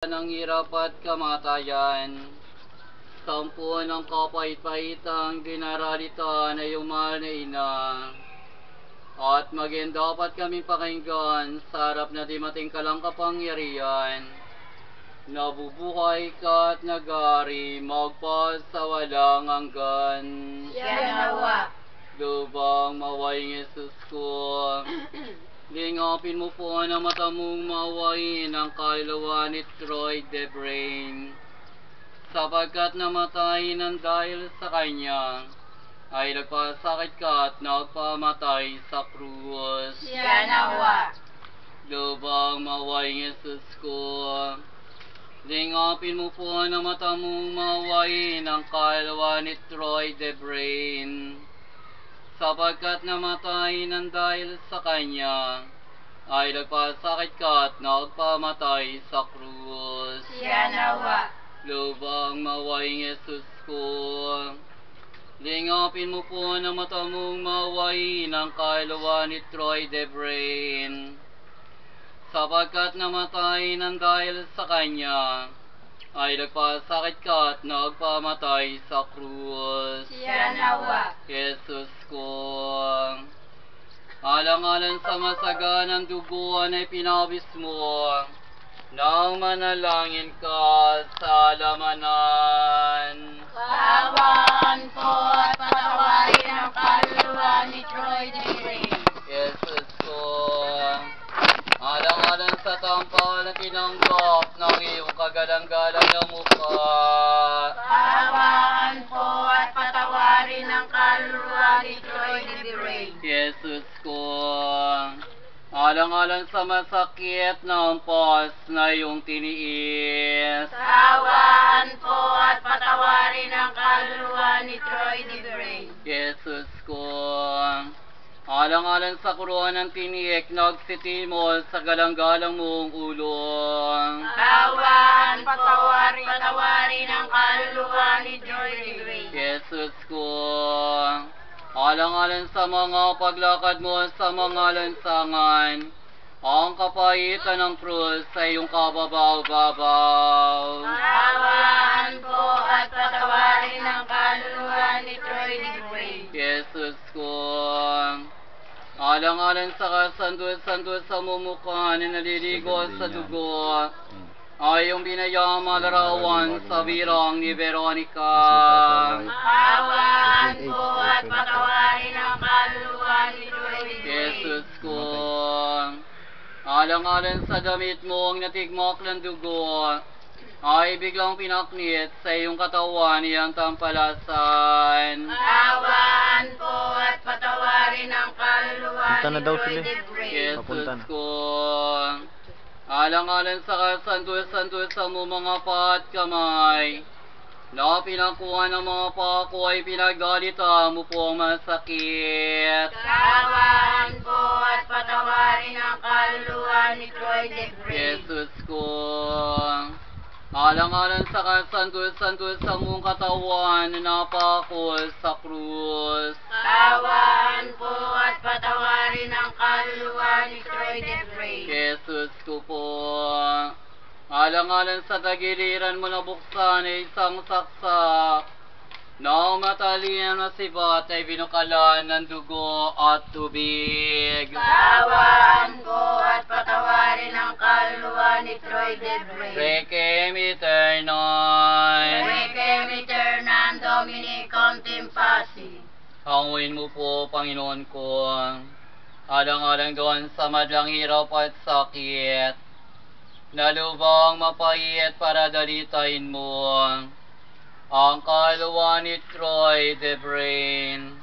ng hirap at kamatayan. Sampu ng kapait-paitang dinaralita na iyong mahal na ina. At maging dapat kaming pakinggan sa harap na di mating kalang kapangyarihan. Nabubuhay ka at nagari, magpas sa walang hanggan. Yan nawa. Lubang mawayang Jesus ko. Lingapin mo po na mata mong mawain ang kaluluwa ni Troy Debrain. Sapagkat namatay ng dahil sa kanya, ay nagpasakit ka at nagpamatay sa krus. Yan nawa. Lubang mawayang Jesus ko. Lingapin mo po na mata mong mawain ang kaluluwa ni Troy Debrain. Sapagkat namatay ng dahil sa kanya, ay nagpasakit ka at nagpamatay sa krus. Yan nawa. Lubang mawayang Jesus ko. Lingapin mo po na mata mong mawain ang kaluluwa ni Troy Debrain. Sapagkat namatay ng dahil sa kanya, ay nagpasakit ka at nagpamatay sa krus. Yan nawa. Jesus ko. Alang-alang sa masaganang duguan ay pinawis mo, nang manalangin ka sa alamanan. Kaawaan po at patawarin ang kaluluwa ni Troy Debrain. Jesus ko. Alang-alang sa tampal na tinanggap ng iyong kagalang-galang na mukha. Kaawaan po at patawarin ang kaluluwa ni Troy Debrain. Jesus ko. Alang-alang sa masakit na ampas na iyong tiniis. Kaawaan po at patawarin ang kaluluwa ni Troy Debrain. Jesus ko. Alang-alang sa kuruan ng tiniik, nagsitimol sa galang-galang mong ulo. Kaawaan patawarin ang kaluluwa ni Troy Debrain. Jesus ko. Alang-alang sa mga paglakad mo sa mga lansangan, ang kapaitan ng krus sa iyong kababaw-babaw. Kaawaan po at patawarin ang kaluluwa ni Troy Debrain. Jesus ko. Alang-alang sa kasandul-sandul sa mumukha na naliligo sa dugo, ay yung binayang malarawan sa birang ni Veronica. Kaawaan po at patawarin ang kaluluwa ni Troy Debrain. Jesus ko. Alang-alang sa damit mong natigmak ng dugo, ay biglang pinaknit sa iyong katawan iyang tampalasan. Kaawaan po at patawarin ang kaluluwa Punta na ni daw Troy sila. Debrain. Papunta Jesus na. ko. Alang-alang sa kasandul-sandul sa mo mga pa at kamay, na pinakuha ng mga pako ay pinagdalita mo po ang masakit. Kaawaan po at patawarin ang kaluluwa ni Troy Debrain. Jesus ko. Alang-alang sa kasandul-sandul sa mong katawan na napakol sa krus. Kaawaan po at patawarin ang kaluluwa ni Troy Debrain. Jesus ko po. Alang-alang sa tagiliran mo na buksan ay isang saksak, na matalino na sibat ay binukalan ng dugo at tubig. Kaawaan po at patawarin ang kaluluwa ni Troy Debrain. Requiem aeternam. Requiem aeternam Domini contempasi. Hanguin mo po, Panginoon ko, alang-alang doon sa madlang hirap at sakit, na lubang mapait para dalitain mo ang kaluluwa ni Troy Debrain.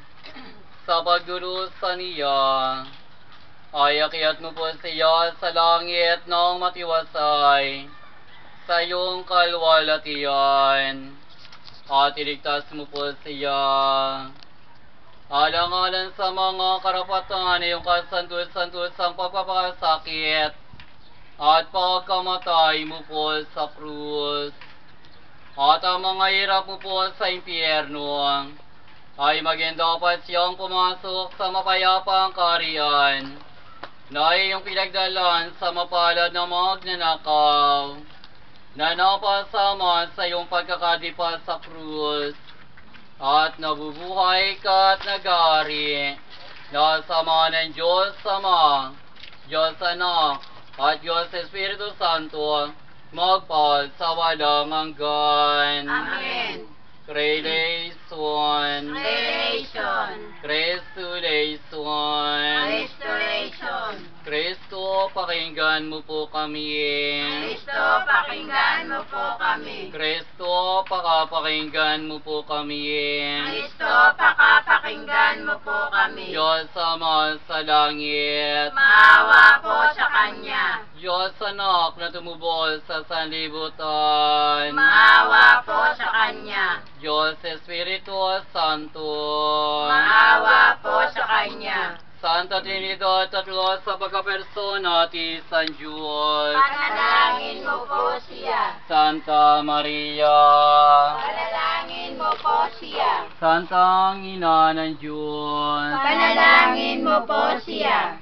Sa pagdurusa niya, ay akyat mo po siya sa langit ng matiwasay sa iyong kalwalatian, at iligtas mo po siya. Alang-alang sa mga karapatan na iyong kasandul-sandul sa pagpapakasakit at pagkamatay mo po sa krus, at ang mga hirap mo po sa impyerno, ay maging dapat siyang pumasok sa mapayapang kaharian na iyong pinagdalan sa mapalad na magnanakaw, na napasama sa iyong pagkakadipa sa krus, at nabubuhay ka at nag-ari, na sama ng Diyos Ama, Diyos Anak, at Diyos Espiritu Santo, magpal sa walang hanggan. Amen. Creation. Revelation. Restoration. Restoration. Kristo, pakinggan mo po kami. Kristo, pakinggan mo po kami. Kristo, pakapakinggan mo po kami. Kristo, pakapakinggan mo po kami. Diyos Ama sa langit, Maawa po sa Kanya. Diyos Anak na tumubol sa sanlibutan, Maawa po sa Kanya. Diyos Espiritu Santo, Maawa po sa Kanya. Santa Trinidad, tatlo sa pagkapersona ti San Diyos, Panalangin mo po siya. Santa Maria, Panalangin mo po siya. Santang Ina ng Diyos, Panalangin mo po siya.